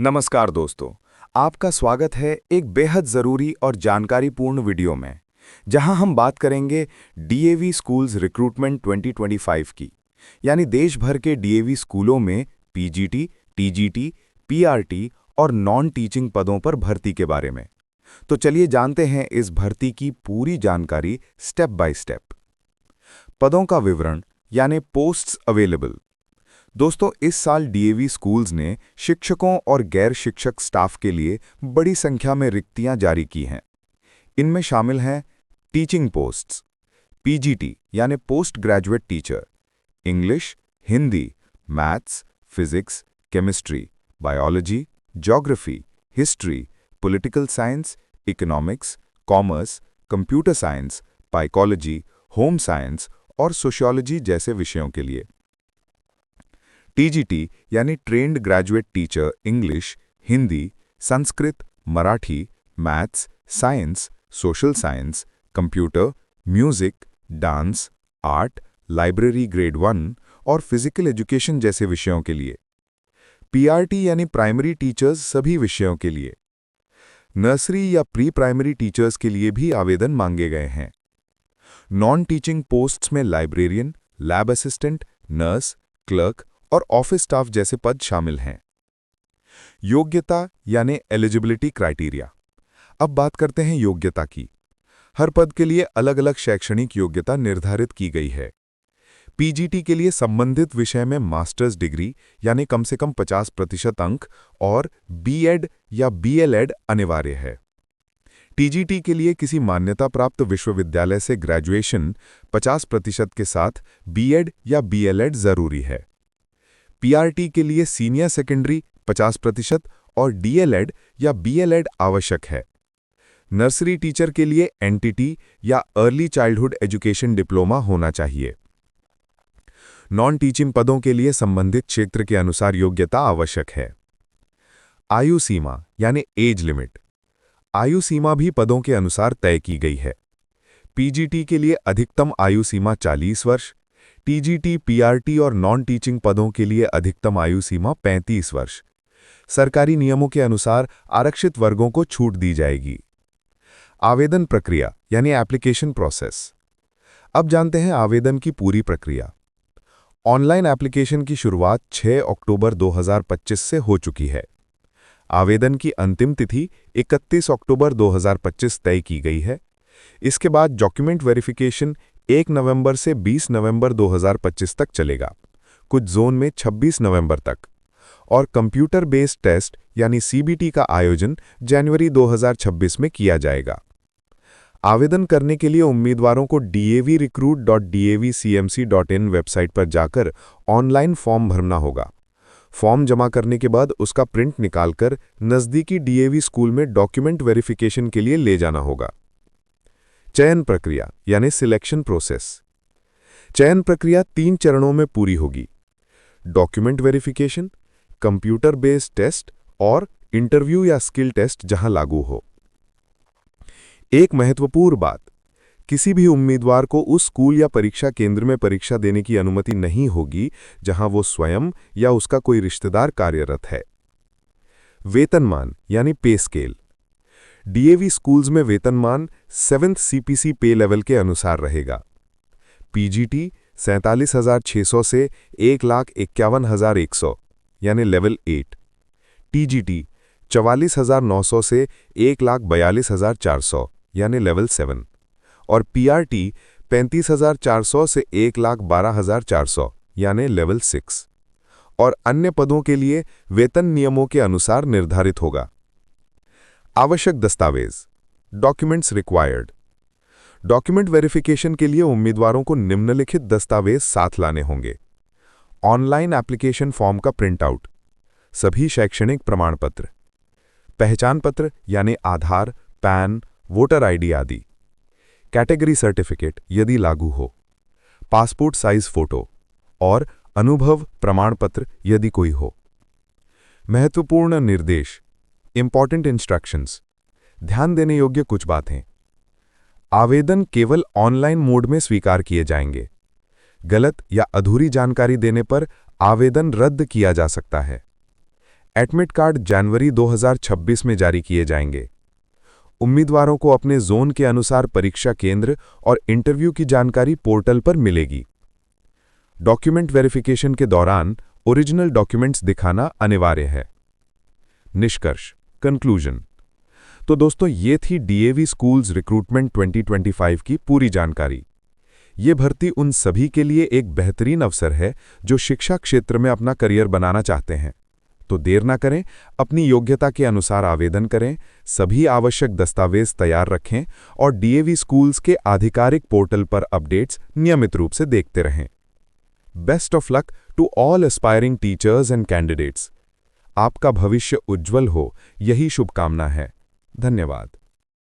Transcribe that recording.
नमस्कार दोस्तों, आपका स्वागत है एक बेहद ज़रूरी और जानकारीपूर्ण वीडियो में, जहां हम बात करेंगे डीएवी स्कूल्स रिक्रूटमेंट 2025 की, यानी देश भर के डीएवी स्कूलों में पीजीटी, टीजीटी, पीआरटी और नॉन टीचिंग पदों पर भर्ती के बारे में। तो चलिए जानते हैं इस भर्ती की पूरी जानकारी स्टेप बाय स्टेप। पदों का विवरण यानी पोस्ट्स अवेलेबल। दोस्तों, इस साल डीएवी स्कूल्स ने शिक्षकों और गैर शिक्षक स्टाफ के लिए बड़ी संख्या में रिक्तियां जारी की हैं। इनमें शामिल हैं टीचिंग पोस्ट्स, पीजीटी यानी post graduate teacher, English, Hindi, maths, physics, chemistry, biology, geography, history, political science, economics, commerce, computer science, psychology, home science और सोशियोलॉजी जैसे विषयों के लिए। टीजीटी यानी trained graduate teacher, English, Hindi, Sanskrit, Marathi, maths, science, social science, computer, music, dance, art, library grade 1 और physical education जैसे विषयों के लिए। पीआरटी यानी प्राइमरी टीचर्स सभी विषयों के लिए। नर्सरी या प्री प्राइमरी टीचर्स के लिए भी आवेदन मांगे गए हैं। नॉन टीचिंग पोस्ट्स में librarian, lab assistant, nurse, clerk और ऑफिस स्टाफ जैसे पद शामिल हैं। योग्यता यानी एलिजिबिलिटी क्राइटेरिया। अब बात करते हैं योग्यता की। हर पद के लिए अलग अलग शैक्षणिक योग्यता निर्धारित की गई है। पीजीटी के लिए संबंधित विषय में मास्टर्स डिग्री यानी कम से कम 50% अंक और बीएड या बीएलएड अनिवार्य है। टीजीटी के लिए किसी मान्यता प्राप्त विश्वविद्यालय से ग्रेजुएशन 50% के साथ बीएड या बीएलएड जरूरी है। पीआरटी के लिए सीनियर सेकेंडरी 50% और डीएलएड या बीएलएड आवश्यक है। नर्सरी टीचर के लिए एनटीटी या अर्ली चाइल्डहुड एजुकेशन डिप्लोमा होना चाहिए। नॉन टीचिंग पदों के लिए संबंधित क्षेत्र के अनुसार योग्यता आवश्यक है। आयु सीमा यानी एज लिमिट। आयु सीमा भी पदों के अनुसार तय की गई है। पीजीटी के लिए अधिकतम आयु सीमा 40 वर्ष, टीजीटी, पीआरटी और नॉन टीचिंग पदों के लिए अधिकतम आयु सीमा 35 वर्ष। सरकारी नियमों के अनुसार आरक्षित वर्गों को छूट दी जाएगी। आवेदन प्रक्रिया यानी एप्लीकेशन प्रोसेस। अब जानते हैं आवेदन की पूरी प्रक्रिया। ऑनलाइन एप्लीकेशन की शुरुआत 6 अक्टूबर 2025 से हो चुकी है। आवेदन की अंतिम तिथि 31 अक्टूबर 2025 तय की गई है। इसके बाद डॉक्यूमेंट वेरिफिकेशन 1 नवंबर से 20 नवंबर 2025 तक चलेगा, कुछ जोन में 26 नवंबर तक, और कंप्यूटर बेस्ड टेस्ट यानी सीबीटी का आयोजन जनवरी 2026 में किया जाएगा। आवेदन करने के लिए उम्मीदवारों को davrecruit.davcmc.in वेबसाइट पर जाकर ऑनलाइन फॉर्म भरना होगा। फॉर्म जमा करने के बाद उसका प्रिंट निकालकर नज़दीकी डीएवी स्कूल में डॉक्यूमेंट वेरिफिकेशन के लिए ले जाना होगा। चयन प्रक्रिया यानी सिलेक्शन प्रोसेस। चयन प्रक्रिया 3 चरणों में पूरी होगी: document verification, computer based test और इंटरव्यू या स्किल टेस्ट जहां लागू हो। एक महत्वपूर्ण बात, किसी भी उम्मीदवार को उस स्कूल या परीक्षा केंद्र में परीक्षा देने की अनुमति नहीं होगी जहां वो स्वयं या उसका कोई रिश्तेदार कार्यरत है। वेतनमान यानी पे स्केल। डीएवी स्कूल्स में वेतनमान 7th सीपीसी पे लेवल के अनुसार रहेगा। पीजीटी 47,600 से 1,51,100 यानी लेवल 8, टीजीटी 44,900 से 1,42,400 यानी लेवल 7 और पीआरटी 35,400 से 1,12,400 यानी लेवल 6 और अन्य पदों के लिए वेतन नियमों के अनुसार निर्धारित होगा। आवश्यक दस्तावेज, डॉक्यूमेंट्स रिक्वायर्ड। डॉक्यूमेंट वेरिफिकेशन के लिए उम्मीदवारों को निम्नलिखित दस्तावेज साथ लाने होंगे: ऑनलाइन एप्लीकेशन फॉर्म का प्रिंट आउट, सभी शैक्षणिक प्रमाण पत्र, पहचान पत्र यानी आधार, पैन, वोटर आईडी आदि, कैटेगरी सर्टिफिकेट यदि लागू हो, पासपोर्ट साइज फोटो और अनुभव प्रमाण पत्र यदि कोई हो। महत्वपूर्ण निर्देश, इंपॉर्टेंट इंस्ट्रक्शंस। ध्यान देने योग्य कुछ बातें। आवेदन केवल ऑनलाइन मोड में स्वीकार किए जाएंगे। गलत या अधूरी जानकारी देने पर आवेदन रद्द किया जा सकता है। एडमिट कार्ड जनवरी 2026 में जारी किए जाएंगे। उम्मीदवारों को अपने जोन के अनुसार परीक्षा केंद्र और इंटरव्यू की जानकारी पोर्टल पर मिलेगी। डॉक्यूमेंट वेरिफिकेशन के दौरान ओरिजिनल डॉक्यूमेंट्स दिखाना अनिवार्य है। निष्कर्ष कंक्लूजन। तो दोस्तों, ये थी डीएवी स्कूल्स रिक्रूटमेंट 2025 की पूरी जानकारी। ये भर्ती उन सभी के लिए एक बेहतरीन अवसर है जो शिक्षा क्षेत्र में अपना करियर बनाना चाहते हैं। तो देर ना करें, अपनी योग्यता के अनुसार आवेदन करें, सभी आवश्यक दस्तावेज तैयार रखें और डीएवी स्कूल्स के आधिकारिक पोर्टल पर अपडेट्स नियमित रूप से देखते रहें। Best of luck to all aspiring teachers and candidates. आपका भविष्य उज्जवल हो, यही शुभकामना है। धन्यवाद।